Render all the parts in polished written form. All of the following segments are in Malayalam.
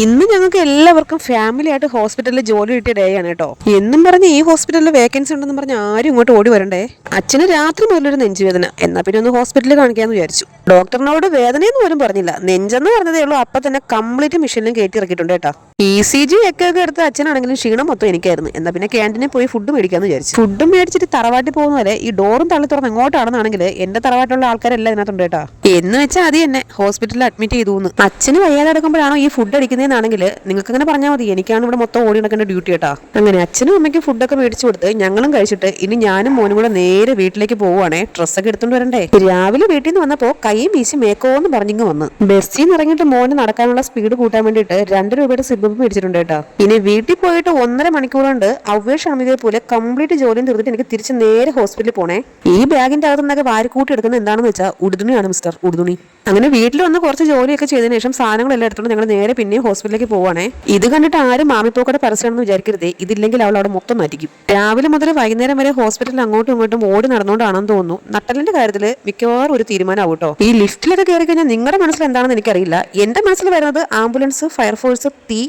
ഇന്ന് ഞങ്ങൾക്ക് എല്ലാവർക്കും ഫാമിലി ആയിട്ട് ഹോസ്പിറ്റലിൽ ജോലി കിട്ടിയ ഡേ ആണ് കേട്ടോ. എന്നും പറഞ്ഞ് ഈ ഹോസ്പിറ്റലിൽ വേക്കൻസി ഉണ്ടെന്ന് പറഞ്ഞ് ആരും ഇങ്ങോട്ട് ഓടി വരണ്ടേ. അച്ഛന് രാത്രി മുതലൊരു നെഞ്ചുവേദന, എന്നാ പിന്നെ ഒന്ന് ഹോസ്പിറ്റലിൽ കാണിക്കാന്ന് വിചാരിച്ചു. ഡോക്ടറിനോട് വേദനയെന്ന് പോലും പറഞ്ഞില്ല, നെഞ്ചെന്ന് പറഞ്ഞതേ ഉള്ളൂ. അപ്പൊ തന്നെ കംപ്ലീറ്റ് മെഷീനിലും കയറ്റി ഇറക്കിയിട്ടുണ്ട് കേട്ടോ. ECG ഒക്കെ എടുത്ത് അച്ഛനാണെങ്കിലും ക്ഷീണം മൊത്തം എനിക്കായിരുന്നു. എന്നാ പിന്നെ ക്യാൻറ്റീനിൽ പോയി ഫുഡ് മേടിക്കാന്ന് വിചാരിച്ചു. ഫുഡ് മേടിച്ചിട്ട് തറവാട്ടിൽ പോകുന്ന വരെ ഈ ഡോറും തള്ളി തുറന്ന് എങ്ങോട്ടാണെന്നാണെങ്കിൽ എന്റെ തറവാട്ടിലുള്ള ആൾക്കാരെല്ലാം ഇതിനകത്തുണ്ട് കേട്ടോ. എന്ന് വെച്ചാൽ അത് തന്നെ ഹോസ്പിറ്റലിൽ അഡ്മിറ്റ് ചെയ്തു. അച്ഛന് വയ്യാതെ കിടക്കുമ്പോഴാണോ ഈ ഫുഡ് അടിക്കുന്നതെന്നാണെങ്കിൽ നിങ്ങൾക്ക് അങ്ങനെ പറഞ്ഞാൽ മതി, എനിക്കാണ് ഇവിടെ മൊത്തം ഓടി നടക്കേണ്ട ഡ്യൂട്ടി കേട്ടാ. അങ്ങനെ അച്ഛനും അമ്മയ്ക്കും ഫുഡൊക്കെ മേടിച്ചു കൊടുത്ത് ഞങ്ങളും കഴിച്ചിട്ട് ഇനി ഞാനും മോനും കൂടെ നേരെ വീട്ടിലേക്ക് പോവുകയാണേ. ഡ്രസ്സൊക്കെ എടുത്തോണ്ട് വരണ്ടേ. രാവിലെ വീട്ടിൽ നിന്ന് വന്നപ്പോ കൈയും വീശി മേക്കോന്ന് പറഞ്ഞിങ്ങ് വന്ന് ബസ്സിൽ നിന്ന് ഇറങ്ങിയിട്ട് മോന് നടക്കാനുള്ള സ്പീഡ് കൂട്ടാൻ വേണ്ടിയിട്ട് 2 രൂപയുടെ സിബ് മേടിച്ചിട്ടുണ്ട് കേട്ടോ. ഇനി വീട്ടിൽ പോയിട്ട് 1.5 മണിക്കൂർ കൊണ്ട് അവ്വേഷമിതേ പോലെ കംപ്ലീറ്റ് ജോലിയും തീർത്തിട്ട് എനിക്ക് തിരിച്ച് നേരെ ഹോസ്പിറ്റലിൽ പോണേ. ഈ ബാഗിന്റെ അകത്ത് നിന്നൊക്കെ വാരിക്കൂട്ടി എടുക്കുന്നത് എന്താണെന്ന് വെച്ചാൽ ഉടുതുണിയാണ് മിസ്റ്റർ ഉടുതുണി. അങ്ങനെ വീട്ടിൽ വന്ന് കുറച്ച് ജോലിയൊക്കെ ചെയ്തതിനു ശേഷം സാധനങ്ങളെല്ലാം എടുത്തോണ്ട് ഞങ്ങൾ നേരെ പിന്നെയും ഹോസ്പിറ്റലിലേക്ക് പോവാണേ. ഇത് കണ്ടിട്ട് ആരും മാമിപ്പോക്കടെ പരസ്യമാണെന്ന് വിചാരിക്കരുതേ. ഇതില്ലെങ്കിൽ അവൾ അവിടെ മൊത്തം മാറ്റിക്കും. രാവിലെ മുതൽ വൈകുന്നേരം വരെ ഹോസ്പിറ്റലിൽ അങ്ങോട്ടും ഇങ്ങോട്ടും ഓടി നടന്നുകൊണ്ടാണെന്ന് തോന്നുന്നു. നട്ടലിന്റെ കാര്യത്തിൽ മിക്കവാറും ഒരു തീരുമാനമാവും കേട്ടോ. ഈ ലിഫ്റ്റിലൊക്കെ കയറി കഴിഞ്ഞാൽ നിങ്ങളുടെ മനസ്സിൽ എന്താണെന്ന് എനിക്കറിയില്ല. എന്റെ മനസ്സിൽ വരുന്നത് ആംബുലൻസ്, ഫയർഫോഴ്സ്, തീ,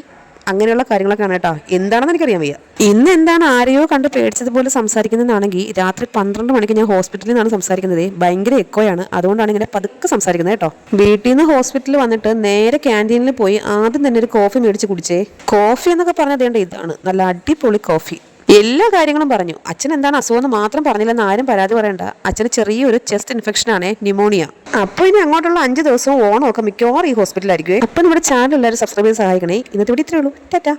അങ്ങനെയുള്ള കാര്യങ്ങളൊക്കെയാണ് കേട്ടോ. എന്താണെന്ന് എനിക്കറിയാൻ വയ്യ. ഇന്ന് എന്താണ് ആരെയോ കണ്ട് പേടിച്ചതുപോലെ സംസാരിക്കുന്നതാണെങ്കിൽ രാത്രി 12 മണിക്ക് ഞാൻ ഹോസ്പിറ്റലിൽ നിന്നാണ് സംസാരിക്കുന്നത്. ഭയങ്കര എക്കോയാണ്, അതുകൊണ്ടാണ് ഇങ്ങനെ പതുക്കെ സംസാരിക്കുന്നത് കേട്ടോ. വീട്ടിൽ നിന്ന് ഹോസ്പിറ്റലിൽ വന്നിട്ട് നേരെ ക്യാൻറ്റീനിൽ പോയി ആദ്യം തന്നെ ഒരു കോഫി മേടിച്ച് കുടിച്ചേ. കോഫി എന്നൊക്കെ പറഞ്ഞത് ഇതാണ്, നല്ല അടിപൊളി കോഫി. എല്ലാ കാര്യങ്ങളും പറഞ്ഞു. അച്ഛൻ എന്താണ് അസുഖം മാത്രം പറഞ്ഞില്ലെന്ന് ആരും പരാതി പറയണ്ട. അച്ഛന് ചെറിയൊരു ചെസ്റ്റ് ഇൻഫെക്ഷൻ ആണ്, ന്യൂമോണിയ. അപ്പൊ ഇനി അങ്ങോട്ടുള്ള 5 ദിവസവും ഓണം ഒക്കെ മിക്കവാറും ഈ ഹോസ്പിറ്റലായിരിക്കും. അപ്പൊ നമ്മുടെ ചാനൽ എല്ലാവരും സബ്സ്ക്രൈബ് ചെയ്ത് സഹായിക്കണേ. ഇന്നത്തെ വീഡിയോ ഇത്രയേ ഉള്ളൂ. ടാറ്റാ.